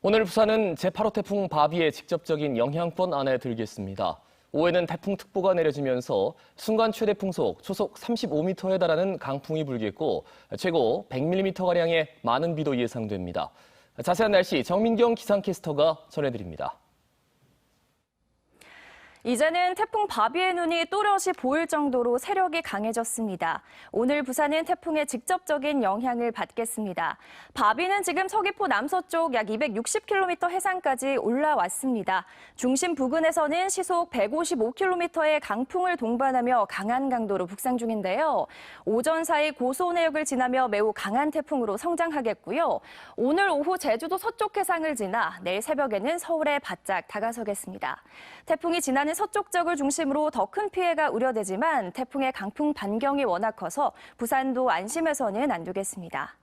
오늘 부산은 제8호 태풍 바비의 직접적인 영향권 안에 들겠습니다. 오후에는 태풍특보가 내려지면서 순간 최대 풍속 초속 35m에 달하는 강풍이 불겠고 최고 100mm가량의 많은 비도 예상됩니다. 자세한 날씨 정민경 기상캐스터가 전해드립니다. 이제는 태풍 바비의 눈이 또렷이 보일 정도로 세력이 강해졌습니다. 오늘 부산은 태풍의 직접적인 영향을 받겠습니다. 바비는 지금 서귀포 남서쪽 약 260km 해상까지 올라왔습니다. 중심 부근에서는 시속 155km의 강풍을 동반하며 강한 강도로 북상 중인데요. 오전 사이 고소 내역을 지나며 매우 강한 태풍으로 성장하겠고요. 오늘 오후 제주도 서쪽 해상을 지나 내일 새벽에는 서울에 바짝 다가서겠습니다. 태풍이 지나는 서쪽 지역을 중심으로 더 큰 피해가 우려되지만 태풍의 강풍 반경이 워낙 커서 부산도 안심해서는 안 두겠습니다.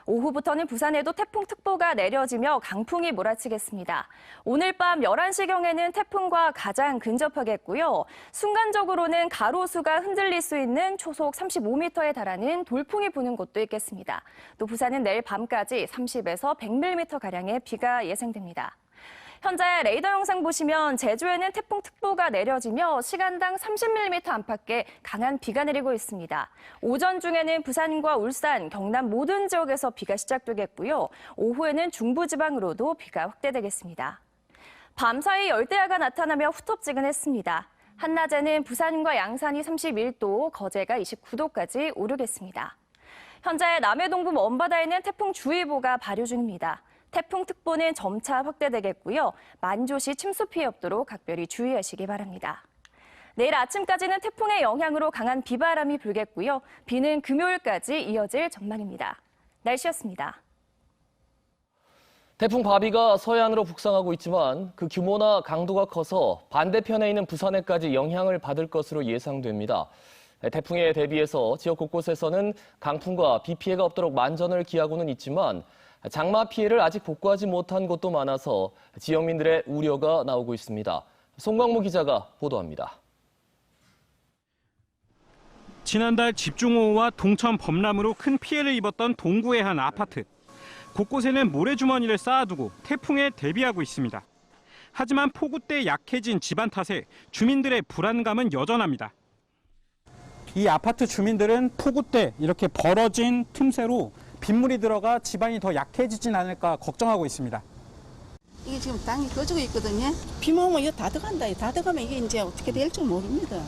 오후부터는 부산에도 태풍특보가 내려지며 강풍이 몰아치겠습니다. 오늘 밤 11시경에는 태풍과 가장 근접하겠고요. 순간적으로는 가로수가 흔들릴 수 있는 초속 35m에 달하는 돌풍이 부는 곳도 있겠습니다. 또 부산은 내일 밤까지 30에서 100mm가량의 비가 예상됩니다. 현재 레이더 영상 보시면 제주에는 태풍특보가 내려지며 시간당 30mm 안팎의 강한 비가 내리고 있습니다. 오전 중에는 부산과 울산, 경남 모든 지역에서 비가 시작되겠고요. 오후에는 중부지방으로도 비가 확대되겠습니다. 밤사이 열대야가 나타나며 후텁지근했습니다. 한낮에는 부산과 양산이 31도, 거제가 29도까지 오르겠습니다. 현재 남해 동부 먼바다에는 태풍주의보가 발효 중입니다. 태풍특보는 점차 확대되겠고요. 만조시 침수 피해 없도록 각별히 주의하시기 바랍니다. 내일 아침까지는 태풍의 영향으로 강한 비바람이 불겠고요. 비는 금요일까지 이어질 전망입니다. 날씨였습니다. 태풍 바비가 서해안으로 북상하고 있지만 그 규모나 강도가 커서 반대편에 있는 부산에까지 영향을 받을 것으로 예상됩니다. 태풍에 대비해서 지역 곳곳에서는 강풍과 비 피해가 없도록 만전을 기하고는 있지만 장마 피해를 아직 복구하지 못한 곳도 많아서 지역민들의 우려가 나오고 있습니다. 송광무 기자가 보도합니다. 지난달 집중호우와 동천 범람으로 큰 피해를 입었던 동구의 한 아파트. 곳곳에는 모래주머니를 쌓아두고 태풍에 대비하고 있습니다. 하지만 폭우 때 약해진 집안 탓에 주민들의 불안감은 여전합니다. 이 아파트 주민들은 폭우 때 이렇게 벌어진 틈새로 빗물이 들어가 집안이 더 약해지진 않을까 걱정하고 있습니다. 이게 지금 땅이 꺼지고 있거든요. 비만 오면 이거 다 들어간다. 다 들어가면 이게 이제 어떻게 될지 모릅니다.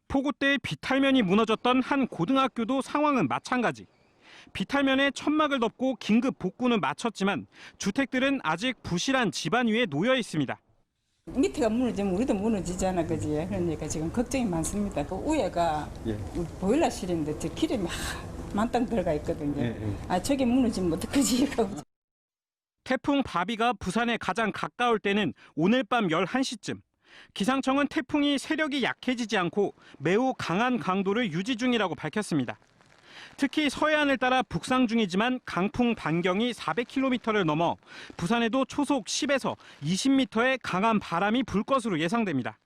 폭우 때 비탈면이 무너졌던 한 고등학교도 상황은 마찬가지. 비탈면에 천막을 덮고 긴급 복구는 마쳤지만 주택들은 아직 부실한 집안 위에 놓여 있습니다. 밑에가 무너지면 우리도 무너지잖아, 그지? 그러니까 지금 걱정이 많습니다. 그 위에가 보일러실인데 저 기름이 만땅 들어가 있거든요. 저게 무너지면 어떡하지? 태풍 바비가 부산에 가장 가까울 때는 오늘 밤 11시쯤. 기상청은 태풍이 세력이 약해지지 않고 매우 강한 강도를 유지 중이라고 밝혔습니다. 특히 서해안을 따라 북상 중이지만 강풍 반경이 400km를 넘어 부산에도 초속 10에서 20m의 강한 바람이 불 것으로 예상됩니다.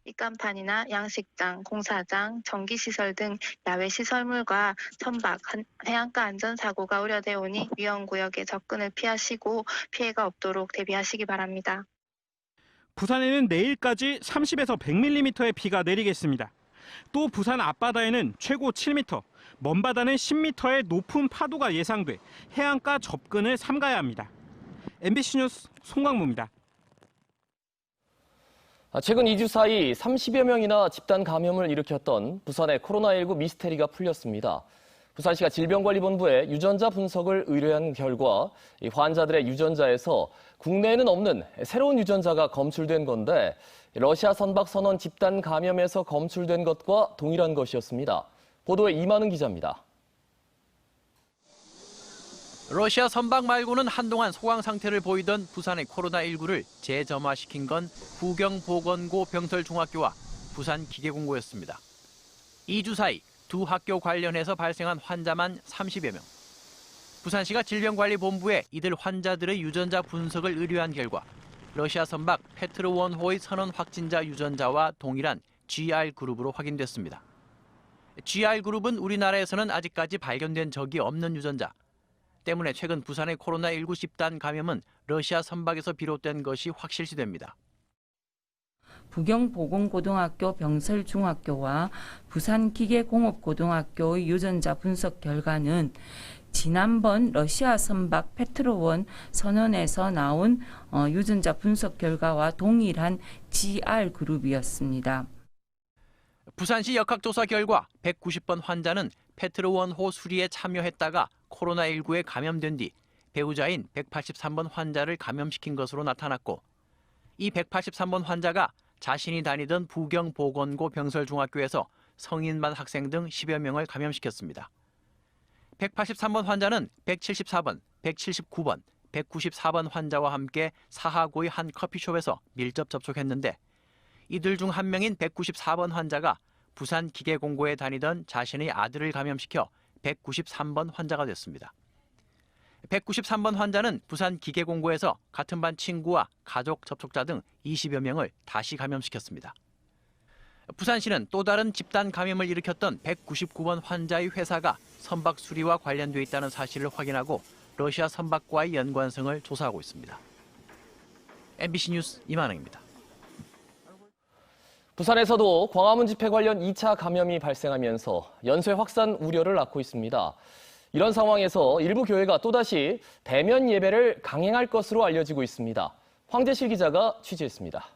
입간판이나 양식장, 공사장, 전기시설 등 야외 시설물과 천박, 해안가 안전사고가 우려되어 오니 위험구역에 접근을 피하시고 피해가 없도록 대비하시기 바랍니다. 부산에는 내일까지 30에서 100mm의 비가 내리겠습니다. 또 부산 앞바다에는 최고 7m, 먼바다는 10m의 높은 파도가 예상돼 해안가 접근을 삼가야 합니다. MBC 뉴스 송광무입니다. 최근 2주 사이 30여 명이나 집단 감염을 일으켰던 부산의 코로나19 미스테리가 풀렸습니다. 부산시가 질병관리본부에 유전자 분석을 의뢰한 결과 이 환자들의 유전자에서 국내에는 없는 새로운 유전자가 검출된 건데 러시아 선박 선원 집단 감염에서 검출된 것과 동일한 것이었습니다. 보도에 이만은 기자입니다. 러시아 선박 말고는 한동안 소강 상태를 보이던 부산의 코로나19를 재점화시킨 건 부경보건고 병설중학교와 부산기계공고였습니다. 2주 사이 두 학교 관련해서 발생한 환자만 30여 명. 부산시가 질병관리본부에 이들 환자들의 유전자 분석을 의뢰한 결과 러시아 선박 페트로원호의 선원 확진자 유전자와 동일한 GR그룹으로 확인됐습니다. GR그룹은 우리나라에서는 아직까지 발견된 적이 없는 유전자. 때문에 최근 부산의 코로나19 집단 감염은 러시아 선박에서 비롯된 것이 확실시됩니다. 부경보건고등학교 병설중학교와 부산기계공업고등학교의 유전자 분석 결과는 지난번 러시아 선박 페트로원 선원에서 나온 유전자 분석 결과와 동일한 GR그룹이었습니다. 부산시 역학조사 결과 190번 환자는 페트로원호 수리에 참여했다가 코로나19에 감염된 뒤 배우자인 183번 환자를 감염시킨 것으로 나타났고, 이 183번 환자가 자신이 다니던 부경보건고 병설중학교에서 성인반 학생 등 10여 명을 감염시켰습니다. 183번 환자는 174번, 179번, 194번 환자와 함께 사하구의 한 커피숍에서 밀접 접촉했는데, 이들 중 한 명인 194번 환자가 부산 기계공고에 다니던 자신의 아들을 감염시켜 193번 환자가 됐습니다. 193번 환자는 부산 기계공고에서 같은 반 친구와 가족 접촉자 등 20여 명을 다시 감염시켰습니다. 부산시는 또 다른 집단 감염을 일으켰던 199번 환자의 회사가 선박 수리와 관련돼 있다는 사실을 확인하고 러시아 선박과의 연관성을 조사하고 있습니다. MBC 뉴스 이만흥입니다. 부산에서도 광화문 집회 관련 2차 감염이 발생하면서 연쇄 확산 우려를 낳고 있습니다. 이런 상황에서 일부 교회가 또다시 대면 예배를 강행할 것으로 알려지고 있습니다. 황재실 기자가 취재했습니다.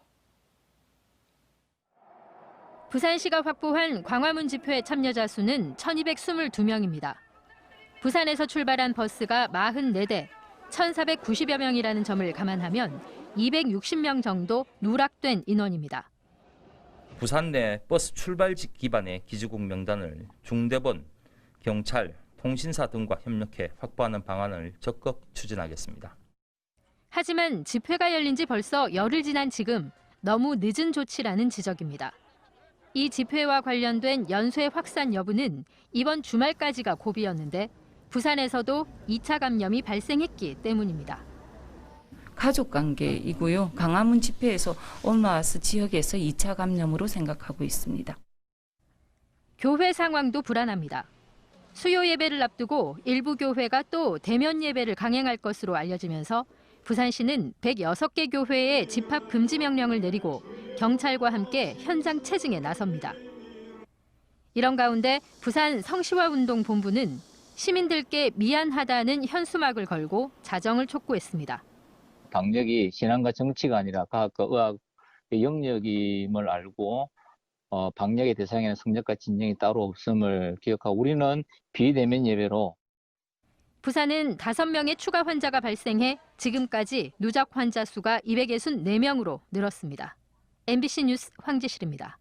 부산시가 확보한 광화문 집회 참여자 수는 1,222명입니다. 부산에서 출발한 버스가 44대, 1,490여 명이라는 점을 감안하면 260명 정도 누락된 인원입니다. 부산 내 버스 출발지 기반의 기지국 명단을 중대본, 경찰, 통신사 등과 협력해 확보하는 방안을 적극 추진하겠습니다. 하지만 집회가 열린 지 벌써 열흘 지난 지금 너무 늦은 조치라는 지적입니다. 이 집회와 관련된 연쇄 확산 여부는 이번 주말까지가 고비였는데 부산에서도 2차 감염이 발생했기 때문입니다. 가족관계이고요. 광화문 집회에서 올라와서 지역에서 2차 감염으로 생각하고 있습니다. 교회 상황도 불안합니다. 수요 예배를 앞두고 일부 교회가 또 대면 예배를 강행할 것으로 알려지면서 부산시는 106개 교회에 집합 금지 명령을 내리고 경찰과 함께 현장 체증에 나섭니다. 이런 가운데 부산 성시화운동본부는 시민들께 미안하다는 현수막을 걸고 자정을 촉구했습니다. 방역이 신앙과 정치가 아니라 과학과 의학의 영역임을 알고 방역의 대상에는 성적과 진정이 따로 없음을 기억하고 우리는 비대면 예배로 부산은 5명의 추가 환자가 발생해 지금까지 누적 환자 수가 264명으로 늘었습니다. MBC 뉴스 황재실입니다.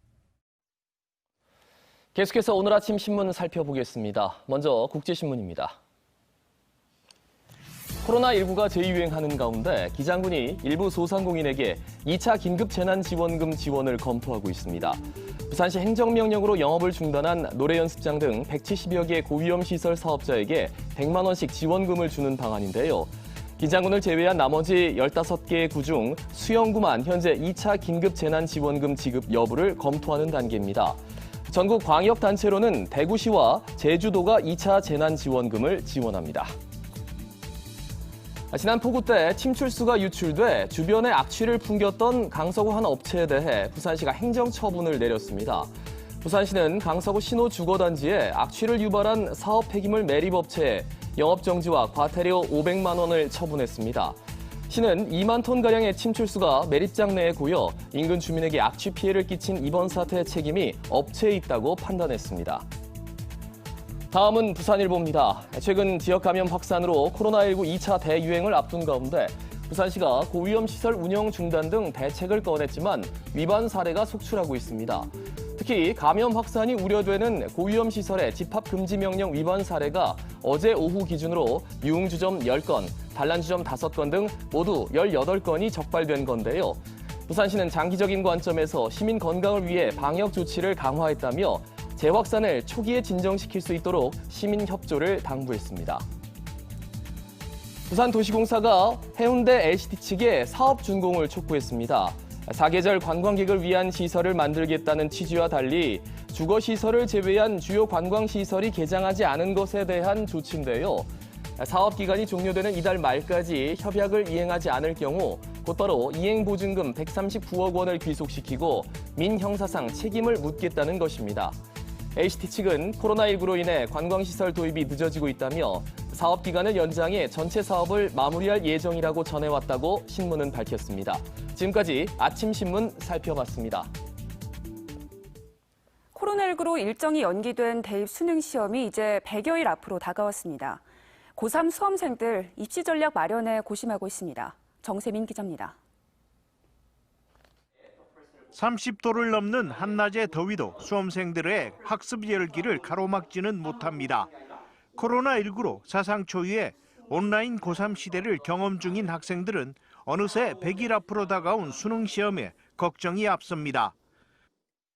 계속해서 오늘 아침 신문 살펴보겠습니다. 먼저 국제신문입니다. 코로나19가 재유행하는 가운데 기장군이 일부 소상공인에게 2차 긴급재난지원금 지원을 검토하고 있습니다. 부산시 행정명령으로 영업을 중단한 노래연습장 등 170여 개 고위험시설 사업자에게 100만 원씩 지원금을 주는 방안인데요. 기장군을 제외한 나머지 15개 구 중 수영구만 현재 2차 긴급재난지원금 지급 여부를 검토하는 단계입니다. 전국 광역단체로는 대구시와 제주도가 2차 재난지원금을 지원합니다. 지난 폭우 때 침출수가 유출돼 주변에 악취를 풍겼던 강서구 한 업체에 대해 부산시가 행정처분을 내렸습니다. 부산시는 강서구 신호주거단지에 악취를 유발한 사업 폐기물 매립업체에 영업정지와 과태료 500만 원을 처분했습니다. 시는 2만 톤가량의 침출수가 매립장 내에 고여 인근 주민에게 악취 피해를 끼친 이번 사태의 책임이 업체에 있다고 판단했습니다. 다음은 부산일보입니다. 최근 지역 감염 확산으로 코로나19 2차 대유행을 앞둔 가운데 부산시가 고위험시설 운영 중단 등 대책을 꺼냈지만 위반 사례가 속출하고 있습니다. 특히 감염 확산이 우려되는 고위험시설의 집합금지명령 위반 사례가 어제 오후 기준으로 유흥주점 10건, 단란주점 5건 등 모두 18건이 적발된 건데요. 부산시는 장기적인 관점에서 시민 건강을 위해 방역 조치를 강화했다며 재확산을 초기에 진정시킬 수 있도록 시민 협조를 당부했습니다. 부산도시공사가 해운대 LCT 측에 사업 준공을 촉구했습니다. 사계절 관광객을 위한 시설을 만들겠다는 취지와 달리 주거시설을 제외한 주요 관광시설이 개장하지 않은 것에 대한 조치인데요. 사업 기간이 종료되는 이달 말까지 협약을 이행하지 않을 경우 곧바로 이행보증금 139억 원을 귀속시키고 민형사상 책임을 묻겠다는 것입니다. HT 측은 코로나19로 인해 관광시설 도입이 늦어지고 있다며 사업 기간을 연장해 전체 사업을 마무리할 예정이라고 전해왔다고 신문은 밝혔습니다. 지금까지 아침신문 살펴봤습니다. 코로나19로 일정이 연기된 대입 수능 시험이 이제 100여일 앞으로 다가왔습니다. 고3 수험생들 입시 전략 마련에 고심하고 있습니다. 정세민 기자입니다. 30도를 넘는 한낮의 더위도 수험생들의 학습 열기를 가로막지는 못합니다. 코로나19로 사상 초유의 온라인 고3 시대를 경험 중인 학생들은 어느새 100일 앞으로 다가온 수능 시험에 걱정이 앞섭니다.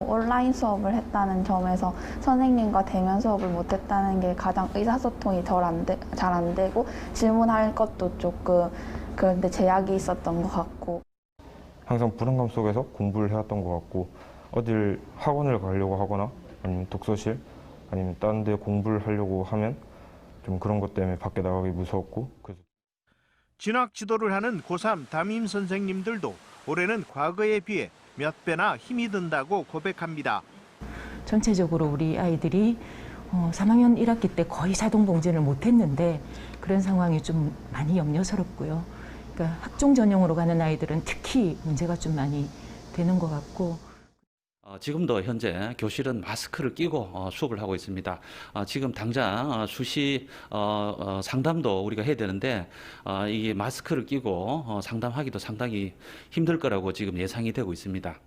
온라인 수업을 했다는 점에서 선생님과 대면 수업을 못했다는 게 가장 의사소통이 잘 안 되고 질문할 것도 조금 그런데 제약이 있었던 것 같고. 항상 불안감 속에서 공부를 해왔던 것 같고 어딜 학원을 가려고 하거나 아니면 독서실 아니면 다른 데 공부를 하려고 하면 좀 그런 것 때문에 밖에 나가기 무서웠고. 그래서 진학 지도를 하는 고3 담임 선생님들도 올해는 과거에 비해 몇 배나 힘이 든다고 고백합니다. 전체적으로 우리 아이들이 3학년 1학기 때 거의 자동봉진을 못했는데 그런 상황이 좀 많이 염려스럽고요. 그러니까 학종 전형으로 가는 아이들은 특히 문제가 좀 많이 되는 것 같고. 지금도 현재 교실은 마스크를 끼고 수업을 하고 있습니다. 지금 당장 수시 상담도 우리가 해야 되는데 이게 마스크를 끼고 상담하기도 상당히 힘들 거라고 지금 예상이 되고 있습니다.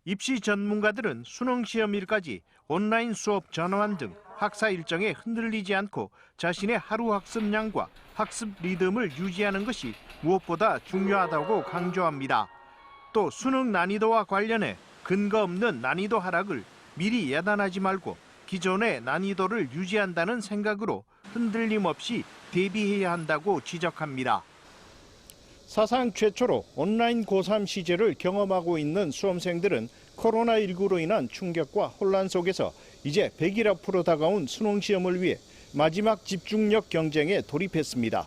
입시 전문가들은 수능 시험일까지 온라인 수업 전환 등 학사 일정에 흔들리지 않고 자신의 하루 학습량과 학습 리듬을 유지하는 것이 무엇보다 중요하다고 강조합니다. 또 수능 난이도와 관련해 근거 없는 난이도 하락을 미리 예단하지 말고 기존의 난이도를 유지한다는 생각으로 흔들림 없이 대비해야 한다고 지적합니다. 사상 최초로 온라인 고3 시제를 경험하고 있는 수험생들은 코로나19로 인한 충격과 혼란 속에서 이제 100일 앞으로 다가온 수능 시험을 위해 마지막 집중력 경쟁에 돌입했습니다.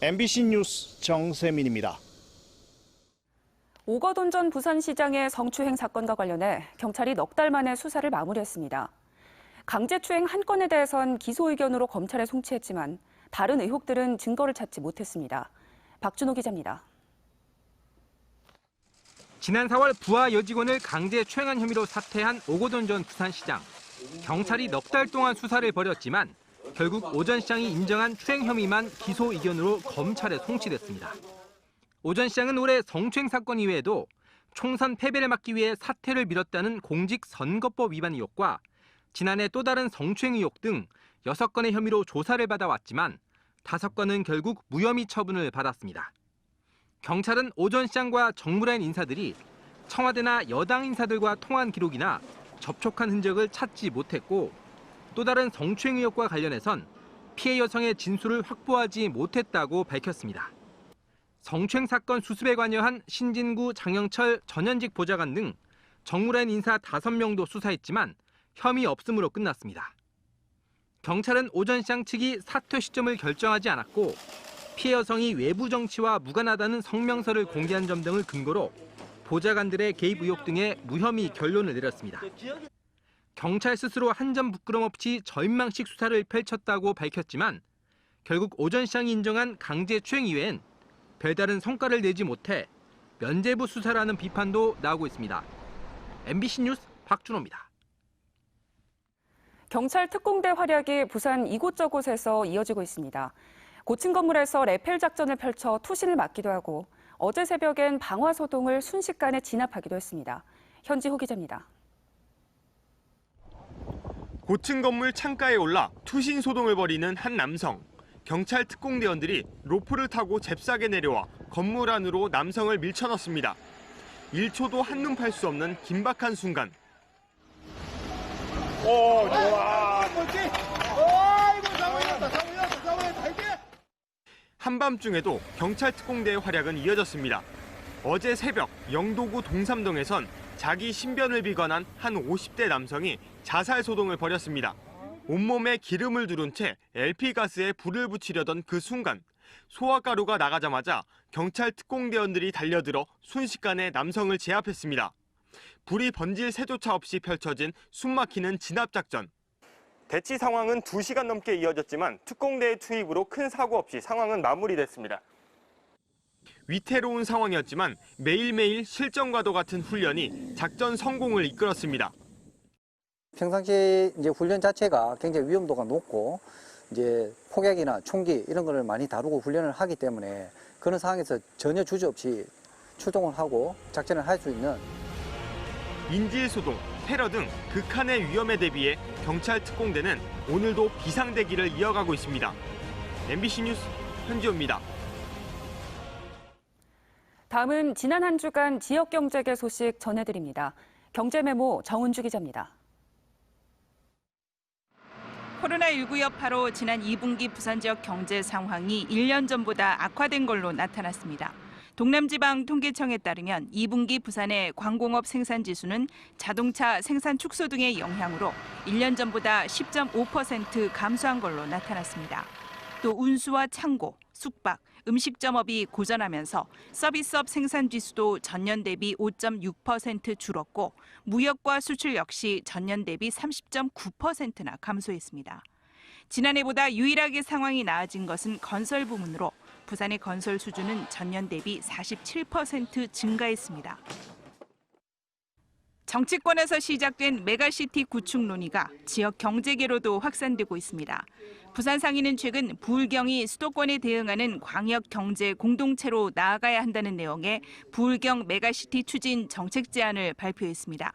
MBC 뉴스 정세민입니다. 오거돈 전 부산시장의 성추행 사건과 관련해 경찰이 넉 달 만에 수사를 마무리했습니다. 강제추행 한 건에 대해선 기소 의견으로 검찰에 송치했지만 다른 의혹들은 증거를 찾지 못했습니다. 박준호 기자입니다. 지난 4월 부하 여직원을 강제 추행한 혐의로 사퇴한 오거돈 전 부산시장. 경찰이 넉 달 동안 수사를 벌였지만 결국 오 전 시장이 인정한 추행 혐의만 기소 의견으로 검찰에 송치됐습니다. 오 전 시장은 올해 성추행 사건 이외에도 총선 패배를 막기 위해 사퇴를 미뤘다는 공직선거법 위반 의혹과 지난해 또 다른 성추행 의혹 등 6건의 혐의로 조사를 받아왔지만 5건은 결국 무혐의 처분을 받았습니다. 경찰은 오 전 시장과 정무라인 인사들이 청와대나 여당 인사들과 통화한 기록이나 접촉한 흔적을 찾지 못했고 또 다른 성추행 의혹과 관련해선 피해 여성의 진술을 확보하지 못했다고 밝혔습니다. 성추행 사건 수습에 관여한 신진구, 장영철, 전현직 보좌관 등 정무라인 인사 5명도 수사했지만 혐의 없음으로 끝났습니다. 경찰은 오 전 시장 측이 사퇴 시점을 결정하지 않았고 피해 여성이 외부 정치와 무관하다는 성명서를 공개한 점 등을 근거로 보좌관들의 개입 의혹 등의 무혐의 결론을 내렸습니다. 경찰 스스로 한 점 부끄럼 없이 저인망식 수사를 펼쳤다고 밝혔지만 결국 오 전 시장이 인정한 강제추행 이외엔 별다른 성과를 내지 못해 면죄부 수사라는 비판도 나오고 있습니다. MBC 뉴스 박준호입니다. 경찰 특공대 활약이 부산 이곳저곳에서 이어지고 있습니다. 고층 건물에서 레펠 작전을 펼쳐 투신을 막기도 하고 어제 새벽엔 방화 소동을 순식간에 진압하기도 했습니다. 현지호 기자입니다. 고층 건물 창가에 올라 투신 소동을 벌이는 한 남성. 경찰 특공대원들이 로프를 타고 잽싸게 내려와 건물 안으로 남성을 밀쳐넣습니다. 1초도 한눈 팔 수 없는 긴박한 순간. 오, 좋아. 한밤중에도 경찰 특공대의 활약은 이어졌습니다. 어제 새벽 영도구 동삼동에선 자기 신변을 비관한 한 50대 남성이 자살 소동을 벌였습니다. 온몸에 기름을 두른 채 LP가스에 불을 붙이려던 그 순간 소화가루가 나가자마자 경찰 특공대원들이 달려들어 순식간에 남성을 제압했습니다. 불이 번질 새조차 없이 펼쳐진 숨막히는 진압작전. 대치 상황은 2시간 넘게 이어졌지만 특공대의 투입으로 큰 사고 없이 상황은 마무리됐습니다. 위태로운 상황이었지만 매일매일 실전과도 같은 훈련이 작전 성공을 이끌었습니다. 평상시 이제 훈련 자체가 굉장히 위험도가 높고 이제 폭약이나 총기 이런 거를 많이 다루고 훈련을 하기 때문에 그런 상황에서 전혀 주저없이 출동을 하고 작전을 할 수 있는 인질소동, 테러 등 극한의 위험에 대비해 경찰 특공대는 오늘도 비상대기를 이어가고 있습니다. MBC 뉴스 현지호입니다. 다음은 지난 한 주간 지역 경제계 소식 전해드립니다. 경제메모 정은주 기자입니다. 코로나19 여파로 지난 2분기 부산 지역 경제 상황이 1년 전보다 악화된 걸로 나타났습니다. 동남지방통계청에 따르면 2분기 부산의 광공업 생산지수는 자동차 생산 축소 등의 영향으로 1년 전보다 10.5% 감소한 걸로 나타났습니다. 또 운수와 창고, 숙박, 음식점업이 고전하면서 서비스업 생산지수도 전년 대비 5.6% 줄었고 무역과 수출 역시 전년 대비 30.9%나 감소했습니다. 지난해보다 유일하게 상황이 나아진 것은 건설 부문으로 부산의 건설 수주는 전년 대비 47% 증가했습니다. 정치권에서 시작된 메가시티 구축 논의가 지역 경제계로도 확산되고 있습니다. 부산 상인은 최근 부울경이 수도권에 대응하는 광역 경제 공동체로 나아가야 한다는 내용의 부울경 메가시티 추진 정책 제안을 발표했습니다.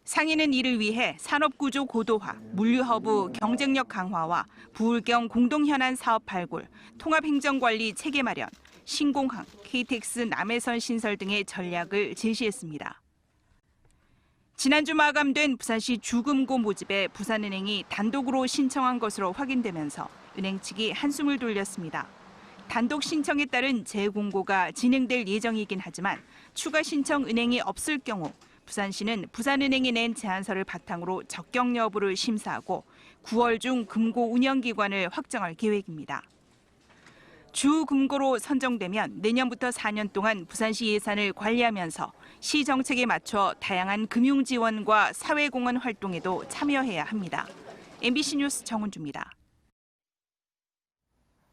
상인은 이를 위해 산업구조 고도화, 물류허브 경쟁력 강화와 부울경 공동현안 사업 발굴, 통합행정관리 체계 마련, 신공항, KTX 남해선 신설 등의 전략을 제시했습니다. 지난주 마감된 부산시 주금고 모집에 부산은행이 단독으로 신청한 것으로 확인되면서 은행 측이 한숨을 돌렸습니다. 단독 신청에 따른 재공고가 진행될 예정이긴 하지만 추가 신청 은행이 없을 경우 부산시는 부산은행이 낸 제안서를 바탕으로 적격 여부를 심사하고 9월 중 금고 운영기관을 확정할 계획입니다. 주 금고로 선정되면 내년부터 4년 동안 부산시 예산을 관리하면서 시 정책에 맞춰 다양한 금융 지원과 사회공헌 활동에도 참여해야 합니다. MBC 뉴스 정은주입니다.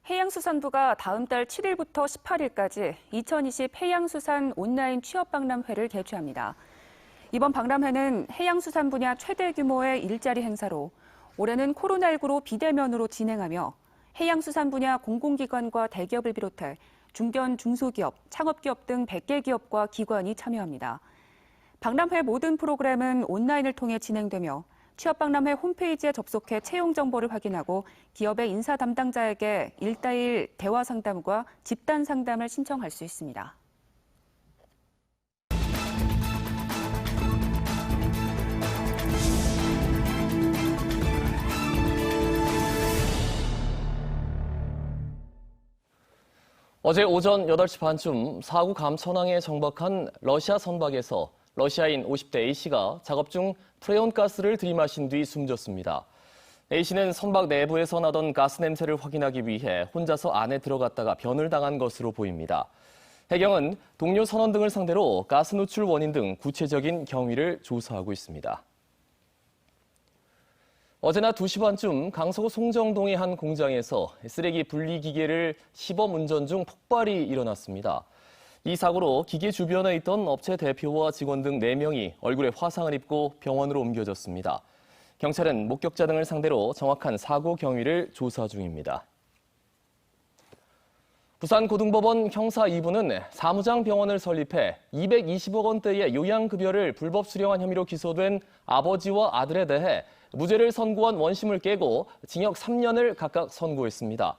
해양수산부가 다음 달 7일부터 18일까지 2020 해양수산 온라인 취업박람회를 개최합니다. 이번 박람회는 해양수산 분야 최대 규모의 일자리 행사로 올해는 코로나19로 비대면으로 진행하며 해양수산 분야 공공기관과 대기업을 비롯해 중견, 중소기업, 창업기업 등 100개 기업과 기관이 참여합니다. 박람회 모든 프로그램은 온라인을 통해 진행되며 취업박람회 홈페이지에 접속해 채용 정보를 확인하고 기업의 인사 담당자에게 1:1 대화 상담과 집단 상담을 신청할 수 있습니다. 어제 오전 8시 반쯤 사구 감천항에 정박한 러시아 선박에서 러시아인 50대 A씨가 작업 중 프레온가스를 들이마신 뒤 숨졌습니다. A씨는 선박 내부에서 나던 가스 냄새를 확인하기 위해 혼자서 안에 들어갔다가 변을 당한 것으로 보입니다. 해경은 동료 선원 등을 상대로 가스 노출 원인 등 구체적인 경위를 조사하고 있습니다. 어제 낮 2시 반쯤 강서구 송정동의 한 공장에서 쓰레기 분리 기계를 시범 운전 중 폭발이 일어났습니다. 이 사고로 기계 주변에 있던 업체 대표와 직원 등 4명이 얼굴에 화상을 입고 병원으로 옮겨졌습니다. 경찰은 목격자 등을 상대로 정확한 사고 경위를 조사 중입니다. 부산고등법원 형사 2부는 사무장 병원을 설립해 220억 원대의 요양급여를 불법 수령한 혐의로 기소된 아버지와 아들에 대해 무죄를 선고한 원심을 깨고 징역 3년을 각각 선고했습니다.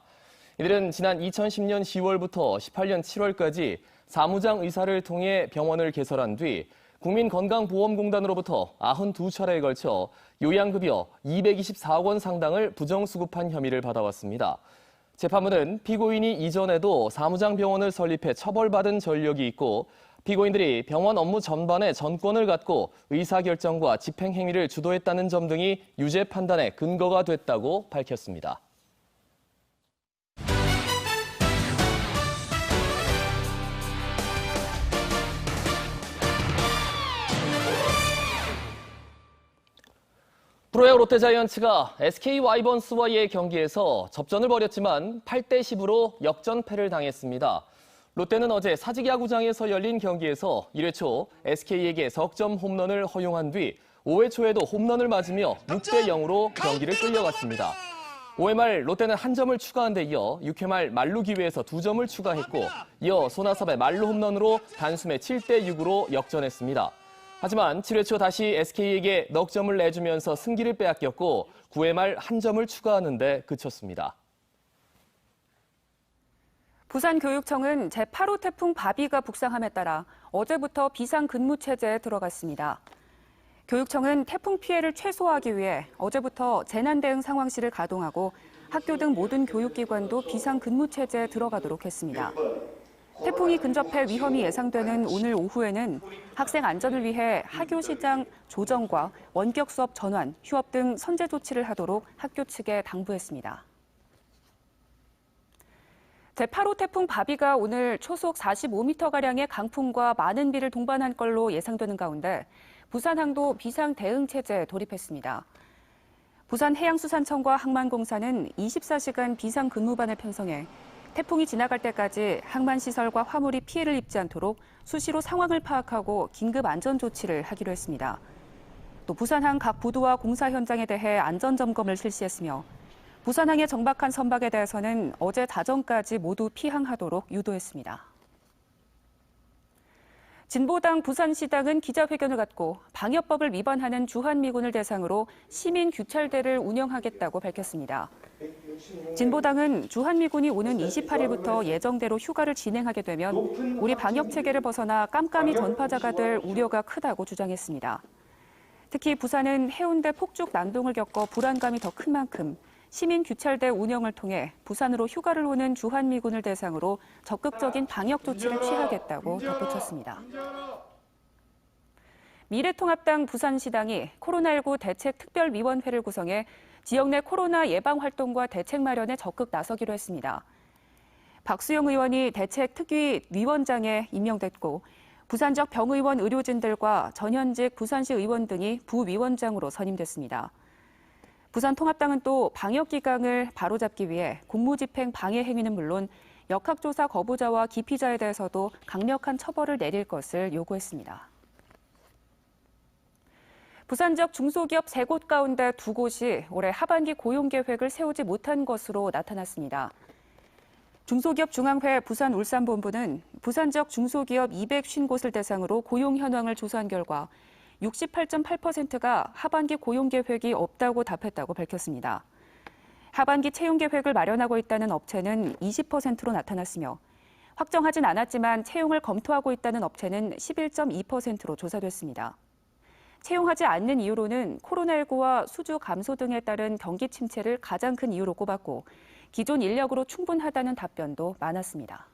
이들은 지난 2010년 10월부터 18년 7월까지 사무장 의사를 통해 병원을 개설한 뒤 국민건강보험공단으로부터 92차례에 걸쳐 요양급여 224억 원 상당을 부정수급한 혐의를 받아왔습니다. 재판부는 피고인이 이전에도 사무장 병원을 설립해 처벌받은 전력이 있고 피고인들이 병원 업무 전반에 전권을 갖고 의사결정과 집행행위를 주도했다는 점 등이 유죄 판단의 근거가 됐다고 밝혔습니다. 프로야구 롯데자이언츠가 SK 와이번스와의 경기에서 접전을 벌였지만 8대10으로 역전패를 당했습니다. 롯데는 어제 사직야구장에서 열린 경기에서 1회 초 SK에게 석점 홈런을 허용한 뒤 5회 초에도 홈런을 맞으며 6대0으로 경기를 끌려갔습니다. 5회 말 롯데는 한 점을 추가한 데 이어 6회 말 만루 기회에서 2점을 추가했고 이어 손아섭의 만루 홈런으로 단숨에 7대6으로 역전했습니다. 하지만 7회 초 다시 SK에게 넉 점을 내주면서 승기를 빼앗겼고 9회 말 한 점을 추가하는 데 그쳤습니다. 부산교육청은 제8호 태풍 바비가 북상함에 따라 어제부터 비상근무체제에 들어갔습니다. 교육청은 태풍 피해를 최소화하기 위해 어제부터 재난대응 상황실을 가동하고 학교 등 모든 교육기관도 비상근무체제에 들어가도록 했습니다. 태풍이 근접할 위험이 예상되는 오늘 오후에는 학생 안전을 위해 하교 시장 조정과 원격 수업 전환, 휴업 등 선제 조치를 하도록 학교 측에 당부했습니다. 제8호 태풍 바비가 오늘 초속 45m가량의 강풍과 많은 비를 동반할 걸로 예상되는 가운데 부산항도 비상대응체제에 돌입했습니다. 부산해양수산청과 항만공사는 24시간 비상근무반을 편성해 태풍이 지나갈 때까지 항만시설과 화물이 피해를 입지 않도록 수시로 상황을 파악하고 긴급 안전조치를 하기로 했습니다. 또 부산항 각 부두와 공사 현장에 대해 안전점검을 실시했으며 부산항의 정박한 선박에 대해서는 어제 자정까지 모두 피항하도록 유도했습니다. 진보당 부산시당은 기자회견을 갖고 방역법을 위반하는 주한미군을 대상으로 시민규찰대를 운영하겠다고 밝혔습니다. 진보당은 주한미군이 오는 28일부터 예정대로 휴가를 진행하게 되면 우리 방역체계를 벗어나 깜깜이 전파자가 될 우려가 크다고 주장했습니다. 특히 부산은 해운대 폭죽 난동을 겪어 불안감이 더 큰 만큼 시민규찰대 운영을 통해 부산으로 휴가를 오는 주한미군을 대상으로 적극적인 방역 조치를 취하겠다고 덧붙였습니다. 미래통합당 부산시당이 코로나19 대책특별위원회를 구성해 지역 내 코로나 예방 활동과 대책 마련에 적극 나서기로 했습니다. 박수영 의원이 대책특위 위원장에 임명됐고 부산 지역 병의원 의료진들과 전현직 부산시 의원 등이 부위원장으로 선임됐습니다. 부산통합당은 또 방역기강을 바로잡기 위해 공무집행 방해 행위는 물론 역학조사 거부자와 기피자에 대해서도 강력한 처벌을 내릴 것을 요구했습니다. 부산 지역 중소기업 3곳 가운데 2곳이 올해 하반기 고용계획을 세우지 못한 것으로 나타났습니다. 중소기업 중앙회 부산 울산본부는 부산 지역 중소기업 250곳을 대상으로 고용 현황을 조사한 결과 68.8%가 하반기 고용계획이 없다고 답했다고 밝혔습니다. 하반기 채용계획을 마련하고 있다는 업체는 20%로 나타났으며 확정하진 않았지만 채용을 검토하고 있다는 업체는 11.2%로 조사됐습니다. 채용하지 않는 이유로는 코로나19와 수주 감소 등에 따른 경기 침체를 가장 큰 이유로 꼽았고 기존 인력으로 충분하다는 답변도 많았습니다.